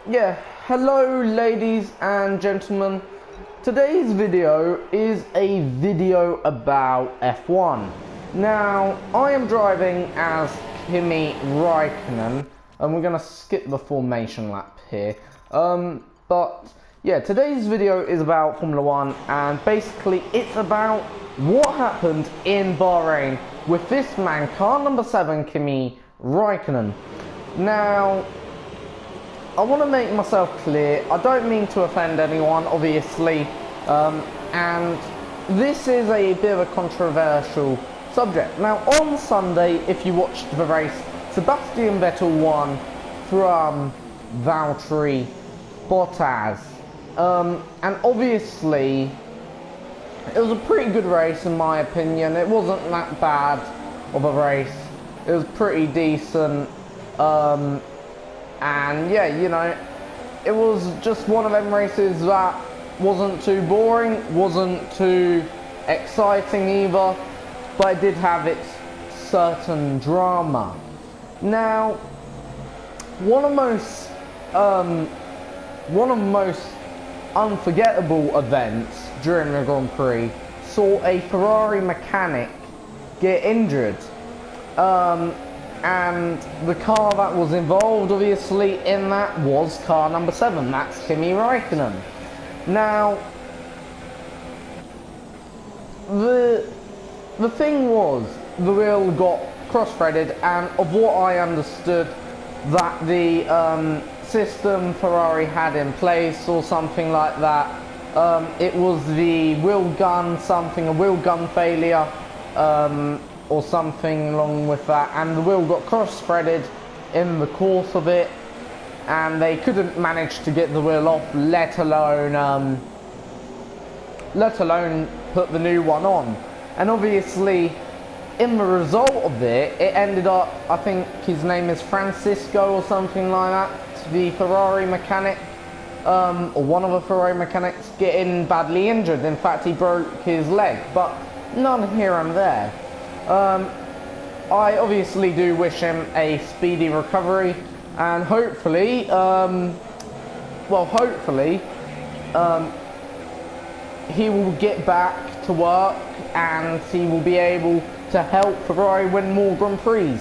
Yeah, hello ladies and gentlemen. Today's video is a video about F1. Now, I am driving as Kimi Raikkonen, and we're going to skip the formation lap here. But yeah, today's video is about Formula 1, and basically it's about what happened in Bahrain with this man, car number 7, Kimi Raikkonen. Now, I want to make myself clear, I don't mean to offend anyone, obviously, and this is a bit of a controversial subject. Now, on Sunday, if you watched the race, Sebastian Vettel won from Valtteri Bottas, and obviously, it was a pretty good race in my opinion. It wasn't that bad of a race, it was pretty decent. And yeah, you know, it was just one of them races that wasn't too boring, wasn't too exciting either, but it did have its certain drama. Now, one of the most unforgettable events during the Grand Prix saw a Ferrari mechanic get injured. And the car that was involved, obviously, in that was car number 7. That's Kimi Raikkonen. Now, the thing was, the wheel got cross-threaded, and of what I understood, that the system Ferrari had in place, or something like that, it was the wheel gun, a wheel gun failure, or something along with that, and the wheel got cross-threaded in the course of it, and they couldn't manage to get the wheel off, let alone put the new one on. And obviously, in the result of it, it ended up, I think his name is Francisco or something like that, the Ferrari mechanic, or one of the Ferrari mechanics, getting badly injured. In fact, he broke his leg, but none here and there. I obviously do wish him a speedy recovery, and hopefully, he will get back to work, and he will be able to help Ferrari win more Grand Prix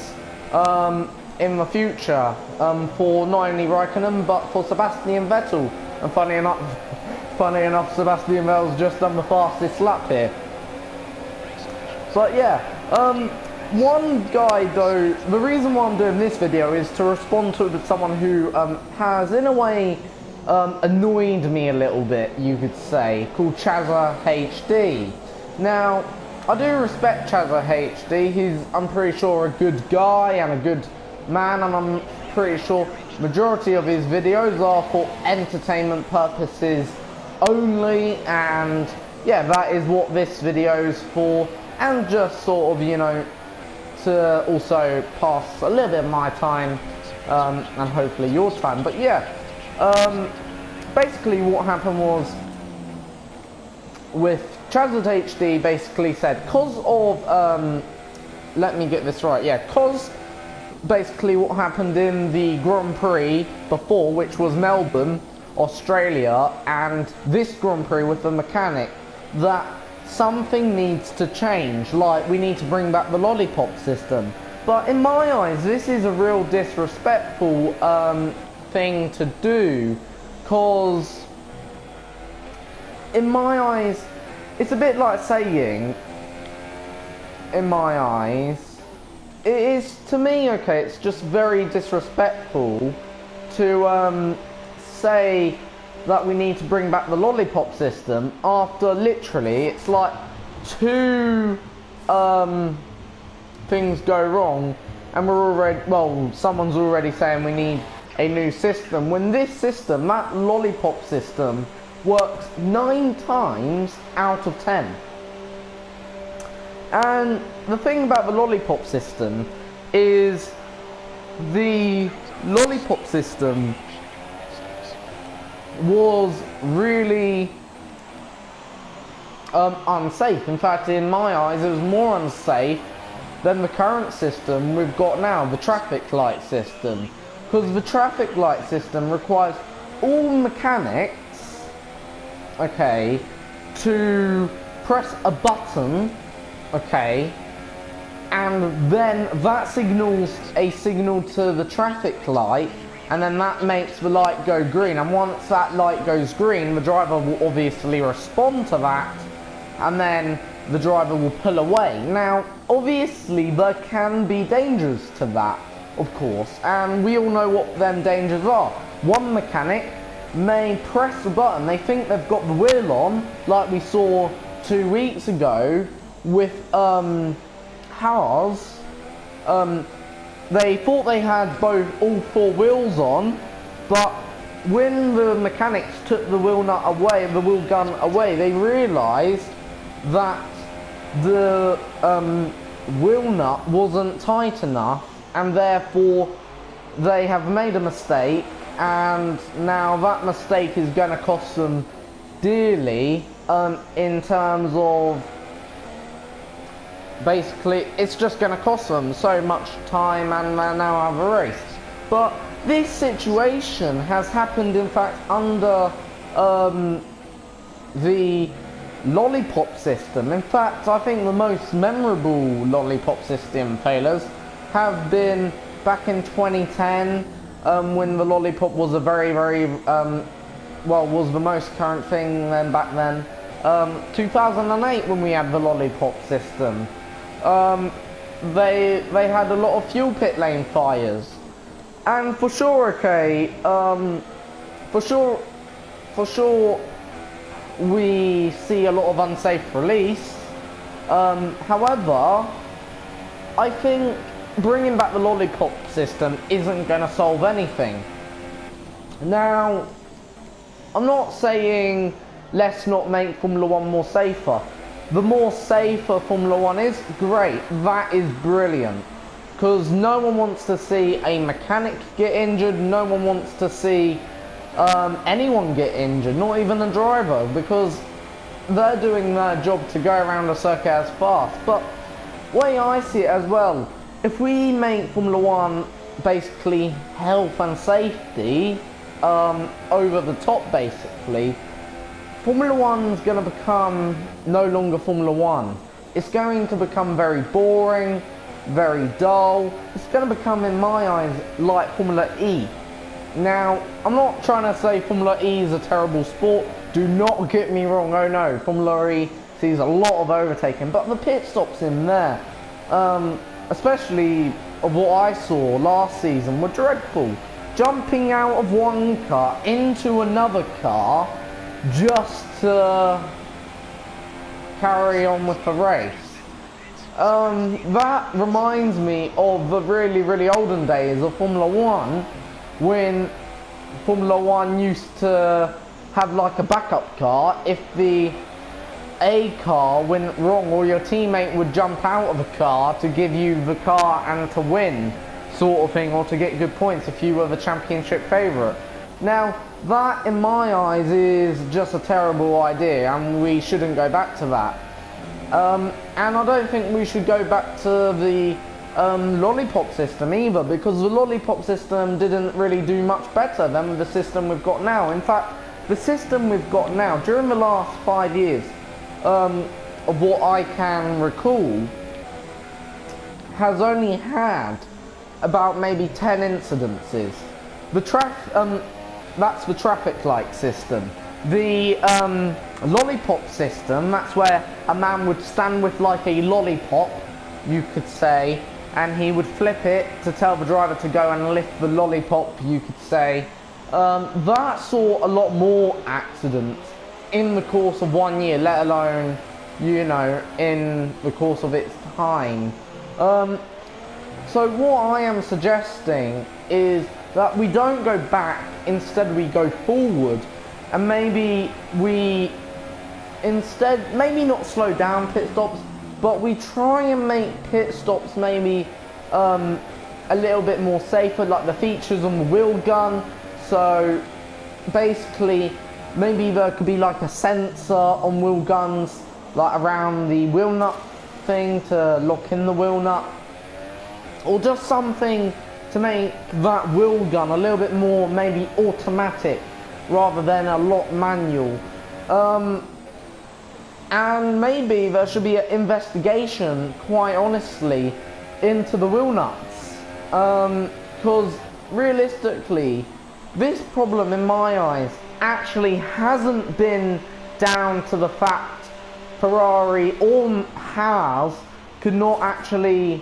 in the future, for not only Raikkonen but for Sebastian Vettel. And funny enough, Sebastian Vettel's just done the fastest lap here. But yeah. One guy though, the reason why I'm doing this video is to respond to someone who has in a way annoyed me a little bit, you could say, called Chazza HD. Now, I do respect Chazza HD, he's, I'm pretty sure, a good guy and a good man, and I'm pretty sure majority of his videos are for entertainment purposes only, and yeah, that is what this video is for. And just sort of, you know, to also pass a little bit of my time, and hopefully your time. But yeah, basically what happened was, with Chazza HD basically said, cause of, let me get this right, yeah, cause basically what happened in the Grand Prix before, which was Melbourne, Australia, and this Grand Prix with the mechanic, that something needs to change, like we need to bring back the lollipop system. But in my eyes, this is a real disrespectful thing to do, cause in my eyes, it's a bit like saying, in my eyes, it is to me, okay, it's just very disrespectful to say that we need to bring back the lollipop system after literally it's like 2 things go wrong, and we're already, well, someone's already saying we need a new system, when this system, that lollipop system, works 9 times out of 10. And the thing about the lollipop system is the lollipop system was really unsafe. In fact, in my eyes, it was more unsafe than the current system we've got now, the traffic light system. because the traffic light system requires all mechanics, okay, to press a button, okay, and then that signals a signal to the traffic light, and then that makes the light go green, and once that light goes green, the driver will obviously respond to that, and then the driver will pull away. Now, obviously, there can be dangers to that, of course, and we all know what them dangers are. One mechanic may press the button, they think they've got the wheel on, like we saw 2 weeks ago with cars. They thought they had all 4 wheels on, but when the mechanics took the wheel gun away, they realised that the wheel nut wasn't tight enough, and therefore they have made a mistake, and now that mistake is going to cost them dearly in terms of, basically it's just going to cost them so much time, and they now have a race. But this situation has happened in fact under the lollipop system. In fact, I think the most memorable lollipop system failures have been back in 2010, when the lollipop was a very was the most current thing then back then. 2008 when we had the lollipop system. They had a lot of fuel pit lane fires, and for sure, okay, for sure we see a lot of unsafe release. However, I think bringing back the lollipop system isn't going to solve anything. Now, I'm not saying let's not make Formula 1 more safer. The more safer Formula 1 is, great, that is brilliant. Because no one wants to see a mechanic get injured, no one wants to see anyone get injured, not even a driver, because they're doing their job to go around the circuit as fast. But the way I see it as well, if we make Formula 1 basically health and safety over the top, basically, Formula 1's going to become no longer Formula 1. It's going to become very boring, very dull. It's going to become, in my eyes, like Formula E. Now, I'm not trying to say Formula E is a terrible sport. Do not get me wrong, oh no, Formula E sees a lot of overtaking, but the pit stops in there, especially of what I saw last season, were dreadful. Jumping out of one car into another car just to carry on with the race. That reminds me of the really olden days of Formula 1, when Formula 1 used to have like a backup car. If the A car went wrong, or your teammate would jump out of the car to give you the car and to win, sort of thing, or to get good points if you were the championship favourite. Now, that in my eyes is just a terrible idea, and we shouldn't go back to that. And I don't think we should go back to the lollipop system either, because the lollipop system didn't really do much better than the system we've got now. In fact, the system we've got now, during the last 5 years, of what I can recall, has only had about maybe 10 incidences. That's the traffic light system. The lollipop system, that's where a man would stand with like a lollipop, you could say, and he would flip it to tell the driver to go and lift the lollipop, you could say. That saw a lot more accidents in the course of 1 year, let alone, you know, in the course of its time. So what I am suggesting is that we don't go back, instead we go forward, and maybe we instead, maybe not slow down pit stops, but we try and make pit stops maybe a little bit more safer, like the features on the wheel gun. So basically, maybe there could be like a sensor on wheel guns, like around the wheel nut thing to lock in the wheel nut, or just something to make that wheel gun a little bit more maybe automatic rather than a lot manual. And maybe there should be an investigation, quite honestly, into the wheel nuts. Because realistically, this problem in my eyes actually hasn't been down to the fact Ferrari or Haas could not actually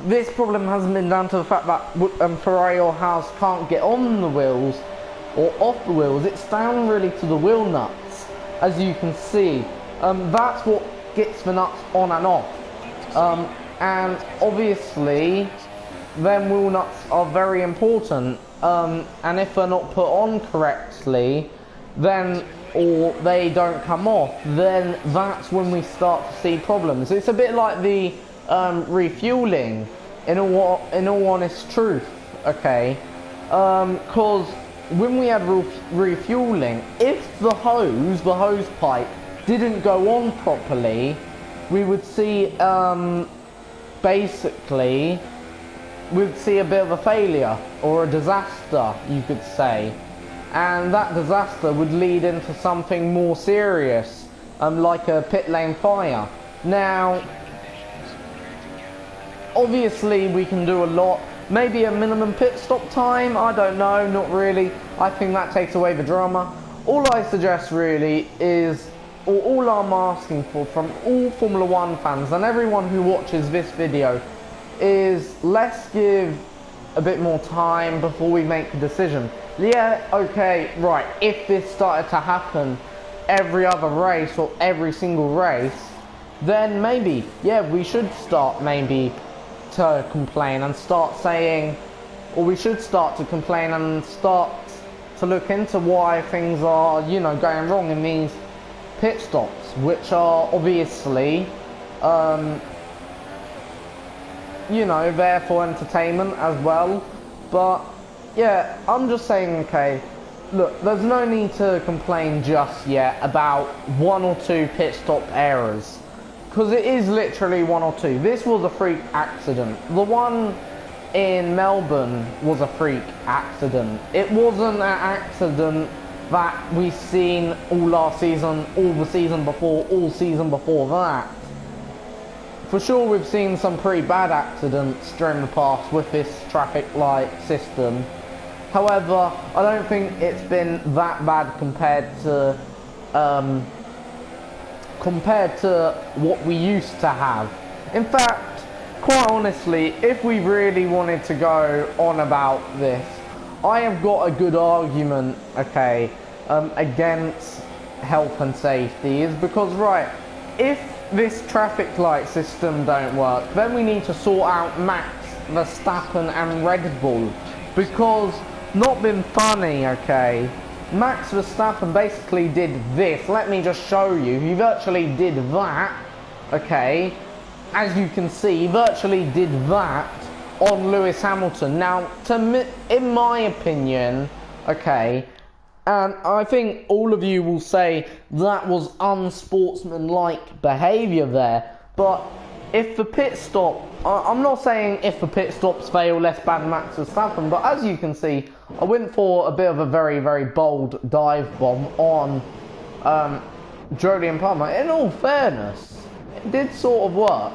this problem hasn't been down to the fact that Ferrari or Haas can't get on the wheels or off the wheels. It's down really to the wheel nuts, as you can see. That's what gets the nuts on and off. And obviously, them wheel nuts are very important. And if they're not put on correctly, then or they don't come off, then that's when we start to see problems. It's a bit like the refueling, in all honest truth, okay? Because when we had refueling, if the hose pipe didn't go on properly, we would see basically we'd see a bit of a failure or a disaster, you could say. And that disaster would lead into something more serious, like a pit lane fire. Now, obviously we can do a lot. Maybe a minimum pit stop time, I don't know, not really. I think that takes away the drama. All I suggest really is, or all I'm asking for from all Formula 1 fans and everyone who watches this video, is let's give a bit more time before we make a decision. Yeah, okay, right, if this started to happen every other race or every single race, then maybe, yeah, we should start maybe to complain and start saying, or we should start to complain and start to look into why things are, you know, going wrong in these pit stops, which are obviously, you know, there for entertainment as well. But yeah, I'm just saying, okay, look, there's no need to complain just yet about 1 or 2 pit stop errors, because it is literally 1 or 2. This was a freak accident. The one in Melbourne was a freak accident. It wasn't an accident that we've seen all last season, all the season before, all season before that. For sure we've seen some pretty bad accidents during the past with this traffic light system. However, I don't think it's been that bad compared to what we used to have. In fact, quite honestly, if we really wanted to go on about this, I have got a good argument, okay, against health and safety, is because, right, if this traffic light system don't work, then we need to sort out Max Verstappen and Red Bull, because, not being funny, okay, Max Verstappen basically did this. Let me just show you. He virtually did that, okay, as you can see, he virtually did that on Lewis Hamilton. Now, in my opinion, okay, and I think all of you will say that was unsportsmanlike behaviour there, but if the pit stop, I'm not saying if the pit stops fail, less bad Max Verstappen, but as you can see, I went for a bit of a very, very bold dive bomb on Jolyon Palmer. In all fairness, it did sort of work.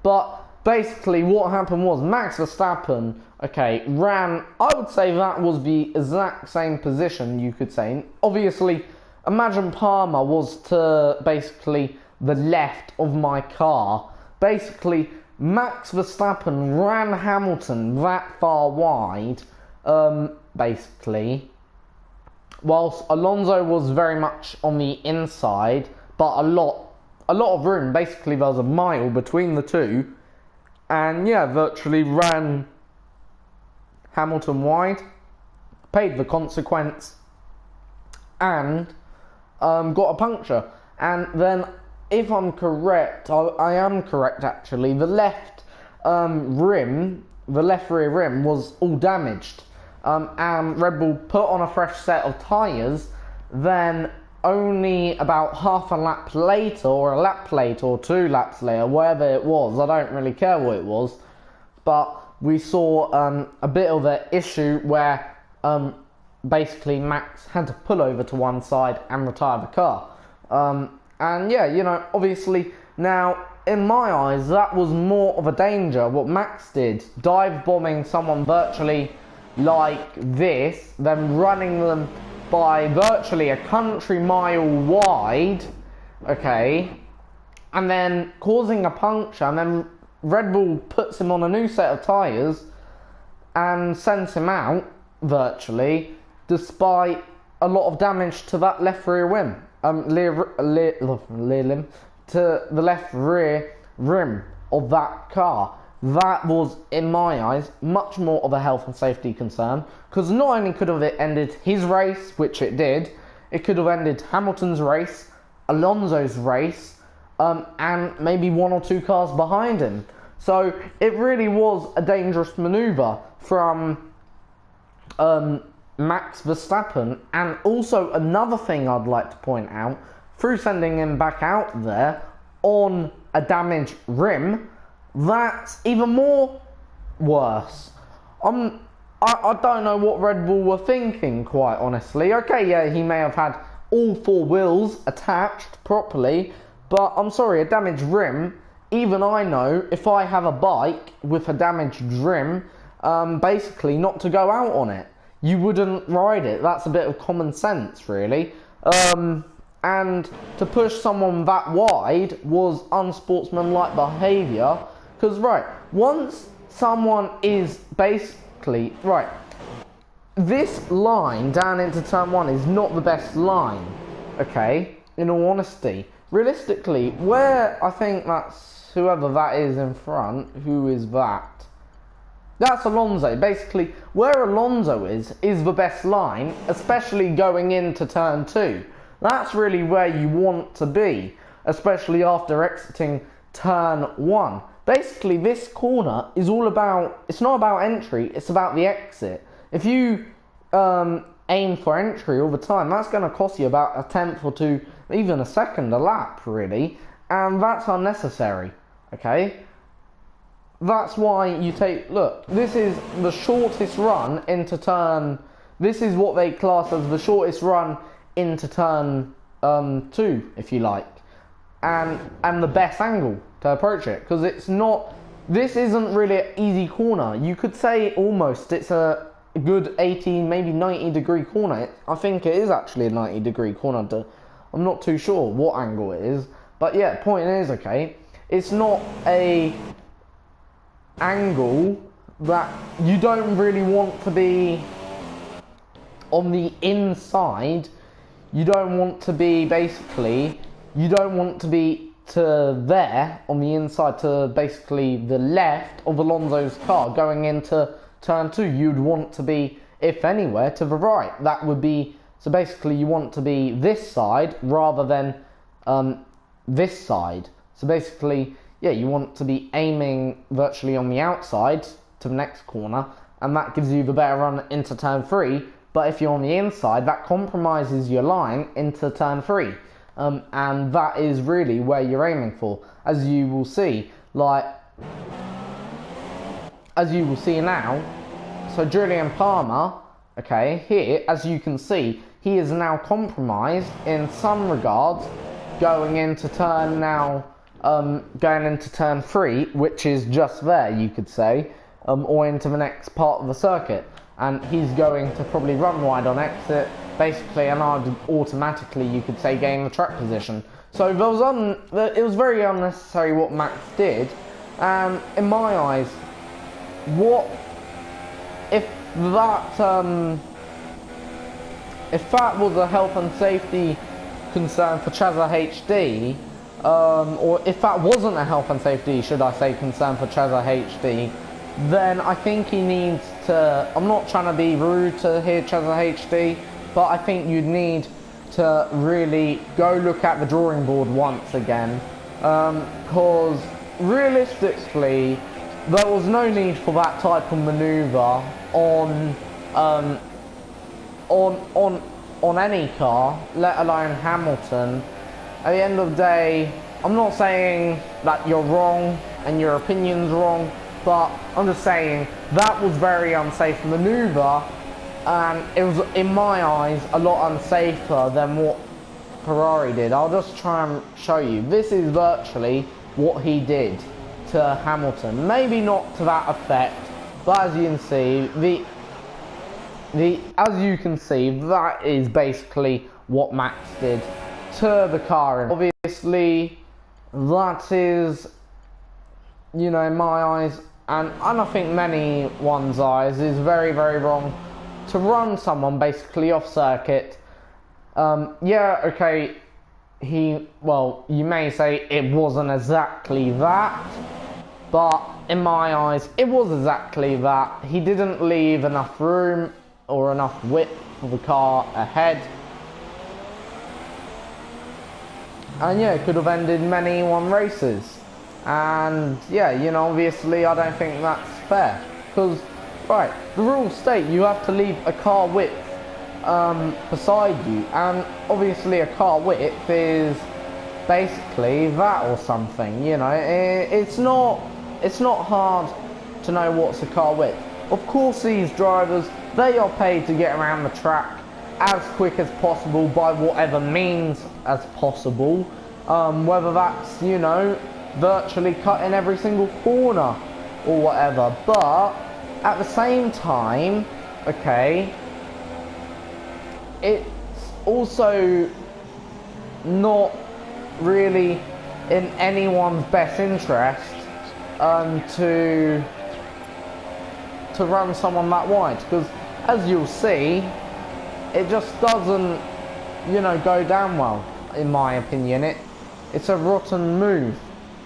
But basically what happened was Max Verstappen, okay, ran, I would say that was the exact same position, you could say. Obviously, imagine Palmer was to basically the left of my car. Basically, Max Verstappen ran Hamilton that far wide, basically, whilst Alonso was very much on the inside, but a lot of room. Basically, there was a mile between the two, and yeah, virtually ran Hamilton wide, paid the consequence, and got a puncture. And then, if I'm correct, I am correct actually, the left rim, the left rear rim was all damaged, and Red Bull put on a fresh set of tyres, then only about half a lap later, or a lap later, or 2 laps later, whatever it was, I don't really care what it was, but we saw a bit of an issue where basically Max had to pull over to one side and retire the car. And yeah, you know, obviously now in my eyes that was more of a danger what Max did, dive bombing someone virtually like this, then running them by virtually a country mile wide, okay, and then causing a puncture, and then Red Bull puts him on a new set of tyres and sends him out virtually, despite a lot of damage to that left rear rim, to the left rear rim of that car. That was, in my eyes, much more of a health and safety concern, because not only could have it ended his race, which it did, it could have ended Hamilton's race, Alonso's race, and maybe 1 or 2 cars behind him. So it really was a dangerous manoeuvre from Max Verstappen. And also another thing I'd like to point out, through sending him back out there on a damaged rim, that's even more worse. I don't know what Red Bull were thinking, quite honestly. Okay, yeah, he may have had all 4 wheels attached properly, but I'm sorry, a damaged rim, even I know if I have a bike with a damaged rim, basically not to go out on it. You wouldn't ride it. That's a bit of common sense, really. And to push someone that wide was unsportsmanlike behaviour. Because, right, once someone is basically... Right, this line down into turn 1 is not the best line, okay, in all honesty. Realistically, where I think that's whoever that is in front, who is that? That's Alonso. Basically, where Alonso is the best line, especially going into turn 2. That's really where you want to be, especially after exiting turn 1. Basically, this corner is all about, it's not about entry, it's about the exit. If you aim for entry all the time, that's going to cost you about a 10th or 2, even a second a lap, really, and that's unnecessary, okay? That's why you take, look, this is the shortest run into turn, this is what they class as the shortest run into turn 2, if you like, and the best angle to approach it, because it's not, this isn't really an easy corner. You could say almost it's a good 80, maybe 90 degree corner. I think it is actually a 90 degree corner. I'm not too sure what angle it is, but yeah, point is, okay, it's not a angle that you don't really want to be on the inside. You don't want to be, basically, you don't want to be to there on the inside, to basically the left of Alonso's car going into turn 2. You'd want to be, if anywhere, to the right. That would be, so basically you want to be this side rather than this side. So basically, yeah, you want to be aiming virtually on the outside to the next corner, and that gives you the better run into turn 3. But if you're on the inside, that compromises your line into turn 3. And that is really where you're aiming for, as you will see, like, as you will see now. So Julian Palmer, okay, here, as you can see, he is now compromised in some regards, going into turn now, going into turn 3, which is just there, you could say, or into the next part of the circuit. And he's going to probably run wide on exit, basically, and I'd automatically, you could say, gain the track position. So it was very unnecessary what Max did, and in my eyes, if that was a health and safety concern for Chazza HD, or if that wasn't a health and safety, should I say, concern for Chazza HD, then I think he needs to, I'm not trying to be rude to here, Chazza HD, but I think you'd need to really go look at the drawing board once again, because realistically, there was no need for that type of manoeuvre on on any car, let alone Hamilton. At the end of the day, I'm not saying that you're wrong and your opinion's wrong, but I'm just saying that was very unsafe maneuver, and it was, in my eyes, a lot unsafer than what Ferrari did. I'll just try and show you. This is virtually what he did to Hamilton. Maybe not to that effect, but as you can see, that is basically what Max did to the car. And obviously, that is, you know, in my eyes, and I think many one's eyes, is very, very wrong to run someone basically off circuit. Yeah, okay, well, you may say it wasn't exactly that, but in my eyes, it was exactly that. He didn't leave enough room or enough width for the car ahead. And yeah, it could have ended many one races. And yeah, you know, obviously I don't think that's fair. Because, right, the rules state you have to leave a car width beside you. And obviously a car width is basically that or something, you know. It's not hard to know what's a car width. Of course, these drivers, they are paid to get around the track as quick as possible by whatever means as possible, whether that's, you know, virtually cutting every single corner or whatever. But at the same time, okay, it's also not really in anyone's best interest to run someone that wide, because as you'll see, it just doesn't, you know, go down well, in my opinion. It's a rotten move.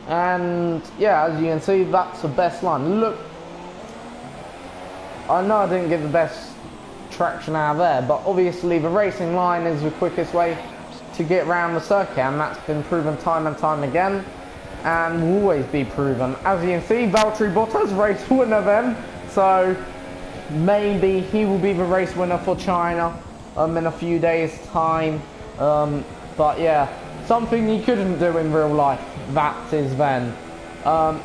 And yeah, as you can see, that's the best line. Look, I know I didn't get the best traction out of there, but obviously the racing line is the quickest way to get around the circuit, and that's been proven time and time again, and will always be proven. As you can see, Valtteri Bottas, race winner then, so maybe he will be the race winner for China in a few days' time. But yeah, something he couldn't do in real life, that is then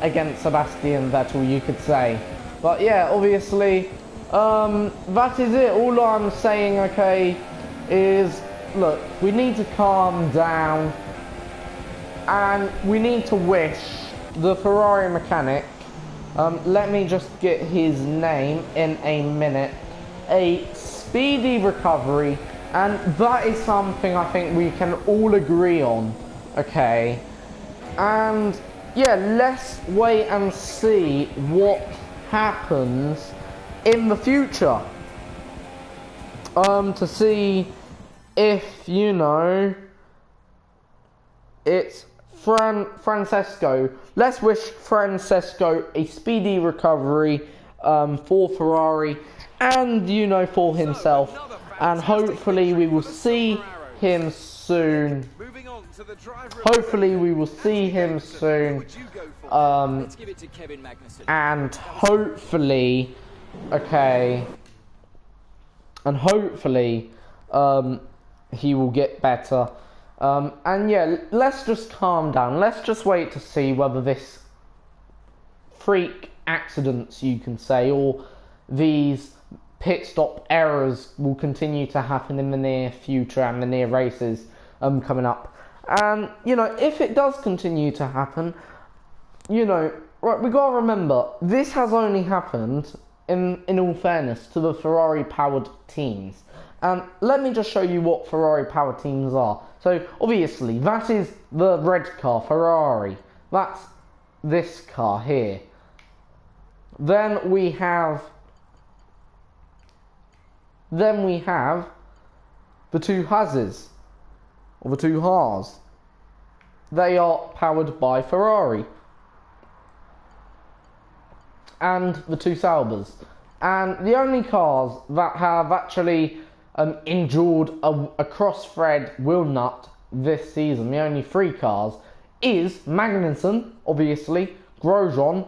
against Sebastian Vettel, you could say. But yeah, obviously, that is it. All I'm saying, okay, is, look, we need to calm down, and we need to wish the Ferrari mechanic, let me just get his name in a minute, a speedy recovery. And that is something I think we can all agree on, okay? And yeah, let's wait and see what happens in the future, to see if, you know, it's Francesco. Let's wish Francesco a speedy recovery for Ferrari, and, you know, for himself. And hopefully we will see him soon. Hopefully we will see him soon. And hopefully, okay, and hopefully he will get better. And yeah, let's just calm down. Let's just wait to see whether this freak accidents, you can say, or these pit stop errors will continue to happen in the near future and the near races coming up. And, you know, if it does continue to happen, you know, right, we gotta remember, this has only happened, in all fairness, to the Ferrari powered teams. And let me just show you what Ferrari powered teams are. So obviously that is the red car, Ferrari. That's this car here. Then we have the two Hases, or the two Haas. They are powered by Ferrari. And the two Saubers. And the only cars that have actually endured a cross-thread wheel nut this season, the only three cars, is Magnussen, obviously, Grosjean,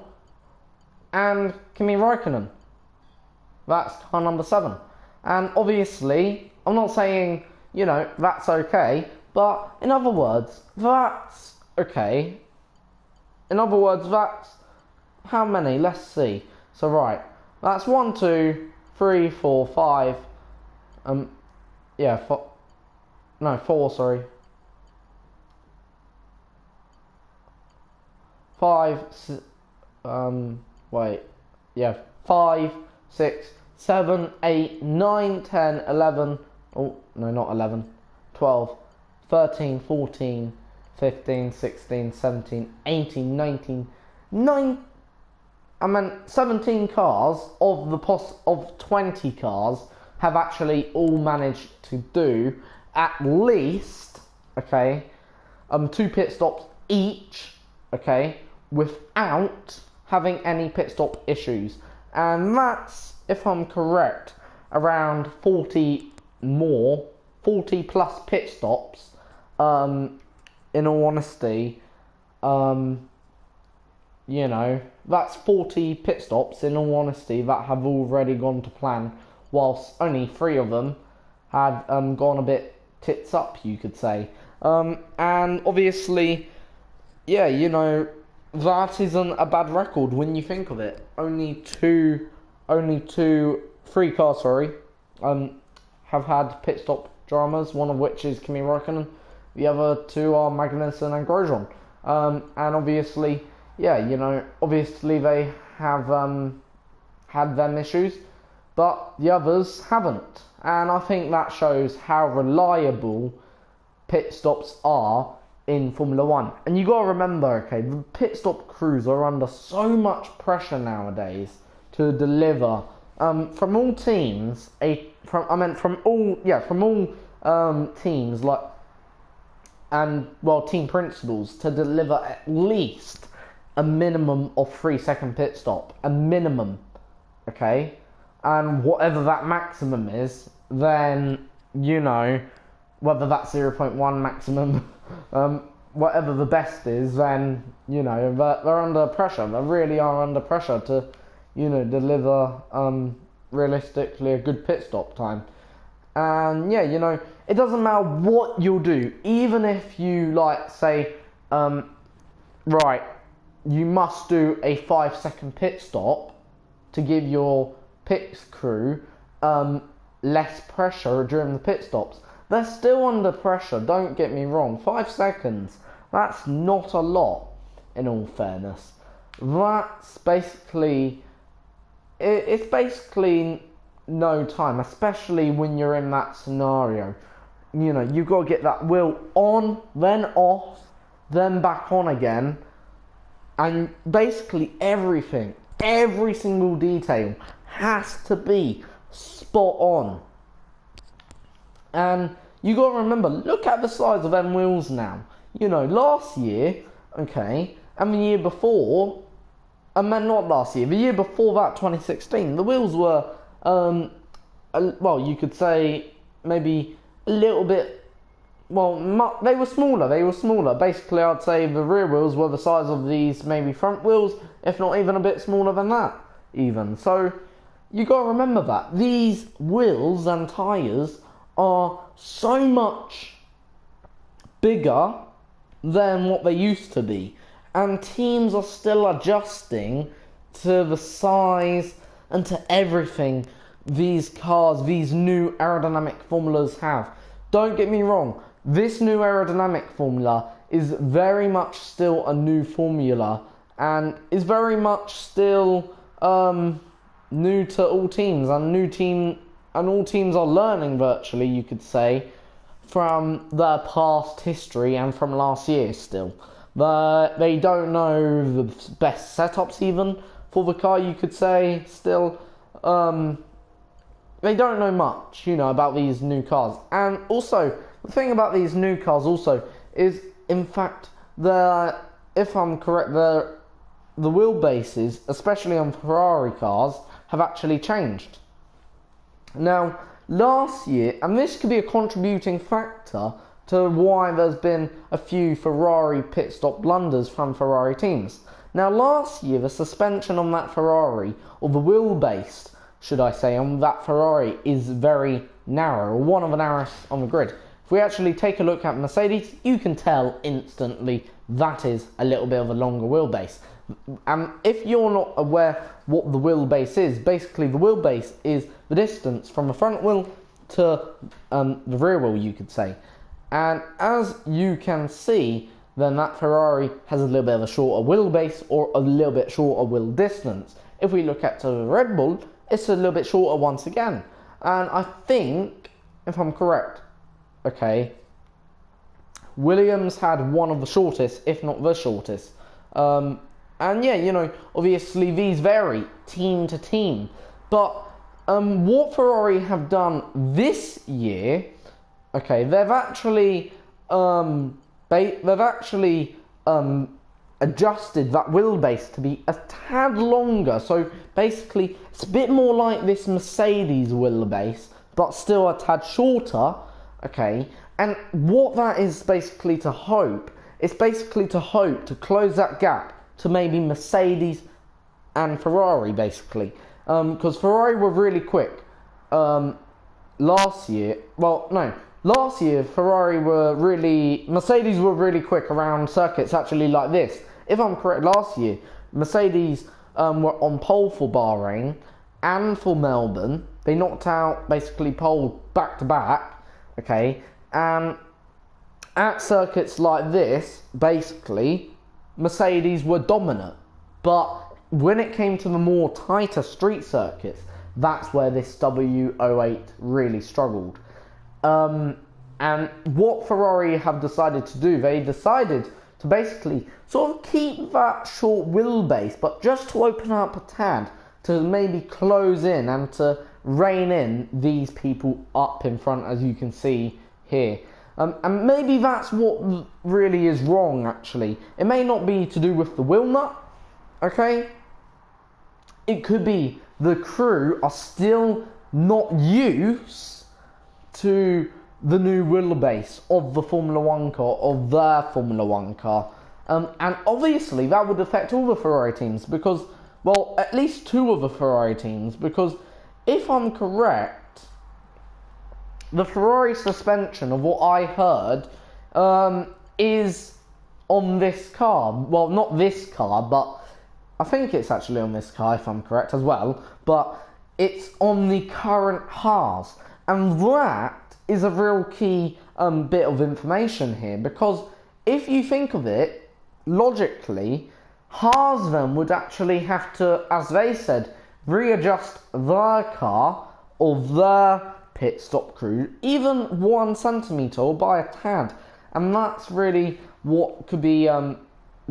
and Kimi Räikkönen. That's car number 7. And obviously, I'm not saying you know, that's okay. But in other words, that's okay. In other words, that's how many? Let's see. So right, that's 1, 2, 3, 4, 5. Yeah, 4. Sorry. 5. Wait. Yeah, 5, 6, 7, 8, 9, 10, 11. Oh no, not 11. 12, 13, 14, 15, 16, 17, 18, 19, 17 cars of 20 cars have actually all managed to do at least, okay, 2 pit stops each, okay, without having any pit stop issues. And that's, if I'm correct, around 40 plus pit stops, in all honesty. You know, that's 40 pit stops, in all honesty, that have already gone to plan, whilst only 3 of them had gone a bit tits up, you could say. And obviously, yeah, you know, that isn't a bad record when you think of it. Only 3 cars, have had pit stop dramas, one of which is Kimi Räikkönen, the other 2 are Magnussen and Grosjean. And obviously, yeah, you know, obviously they have had them issues, but the others haven't. And I think that shows how reliable pit stops are in Formula 1. And you gotta remember, okay, the pit stop crews are under so much pressure nowadays to deliver from all teams, from all teams, like, and well, team principals, to deliver at least a minimum of 3-second pit stop, a minimum, okay, and whatever that maximum is, then, you know, whether that's 0.1 maximum, whatever the best is, then, you know, they're under pressure. They really are under pressure to, you know, deliver realistically a good pit stop time. And yeah, you know, it doesn't matter what you'll do, even if you, like, say, right, you must do a 5-second pit stop to give your pit crew less pressure during the pit stops. They're still under pressure, don't get me wrong. 5 seconds, that's not a lot, in all fairness. That's basically, it's basically no time, especially when you're in that scenario. You know, you've got to get that wheel on, then off, then back on again. And basically everything, every single detail has to be spot on. And you got to remember, look at the size of them wheels now. You know, last year, okay, and the year before, not last year, the year before that, 2016, the wheels were, well, you could say maybe a little bit, well, they were smaller. Basically, I'd say the rear wheels were the size of these maybe front wheels, if not even a bit smaller than that, even. So, you got to remember that. These wheels and tyres are so much bigger than what they used to be, and teams are still adjusting to the size and to everything these cars, these new aerodynamic formulas have. Don't get me wrong, this new aerodynamic formula is very much still a new formula and is very much still new to all teams, and all teams are learning virtually, you could say, from their past history and from last year still. But they don't know the best setups even for the car, you could say, still. They don't know much, you know, about these new cars. And also, the thing about these new cars also is, in fact, if I'm correct, the wheelbases, especially on Ferrari cars, have actually changed. Now, last year, and this could be a contributing factor to why there's been a few Ferrari pit stop blunders from Ferrari teams. Now, last year, the suspension on that Ferrari, or the wheelbase, should I say, on that Ferrari is very narrow, or one of the narrowest on the grid. If we actually take a look at Mercedes, you can tell instantly that is a little bit of a longer wheelbase. If you're not aware what the wheelbase is, basically the wheelbase is the distance from the front wheel to the rear wheel, you could say. And as you can see, then that Ferrari has a little bit of a shorter wheelbase, or a little bit shorter wheel distance. If we look at the Red Bull, it's a little bit shorter once again. And I think, if I'm correct, okay, Williams had one of the shortest, if not the shortest. And yeah, you know, obviously these vary team to team. But what Ferrari have done this year, okay, they've actually adjusted that wheelbase to be a tad longer. So basically, it's a bit more like this Mercedes wheelbase, but still a tad shorter. Okay, and what that is basically to hope, it's basically to hope to close that gap to maybe Mercedes and Ferrari, basically. Because Ferrari were really quick last year. Well, no, last year Mercedes were really quick around circuits actually like this. If I'm correct, last year Mercedes were on pole for Bahrain and for Melbourne. They knocked out basically pole back to back. Okay, and at circuits like this, basically Mercedes were dominant. But when it came to the more tighter street circuits, that's where this W08 really struggled. And what Ferrari have decided to do, they decided to basically sort of keep that short wheelbase, but just to open up a tad, to maybe close in and to rein in these people up in front, as you can see here. And maybe that's what really is wrong, actually. It may not be to do with the wheel nut, okay? It could be the crew are still not used to the new wheelbase of the Formula 1 car, of their Formula 1 car. And obviously that would affect all the Ferrari teams, because, well, at least two of the Ferrari teams, because if I'm correct, the Ferrari suspension, of what I heard, is on this car. Well, not this car, but I think it's actually on this car, if I'm correct as well. But it's on the current Haas. And that is a real key bit of information here. Because if you think of it, logically, Haas then would actually have to, as they said, readjust their car or their pit stop crew even 1 centimetre or by a tad, and that's really what could be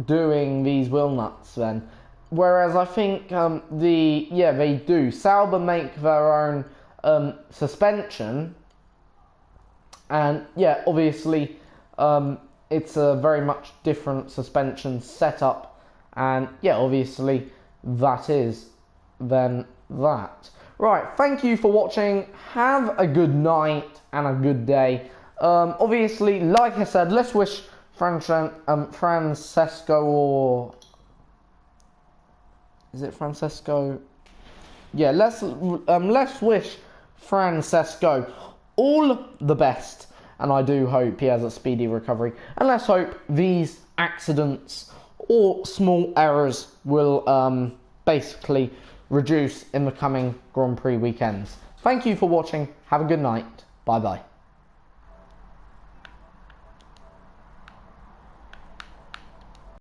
doing these wheel nuts then. Whereas I think they do. Sauber make their own suspension, and yeah, obviously it's a very much different suspension setup, and yeah, obviously that is then that. Right, thank you for watching. Have a good night and a good day. Obviously, like I said, let's wish Francesco, or is it Francesco? Yeah, let's wish Francesco all the best, and I do hope he has a speedy recovery. And let's hope these accidents or small errors will basically reduce in the coming Grand Prix weekends. Thank you for watching. Have a good night. Bye bye.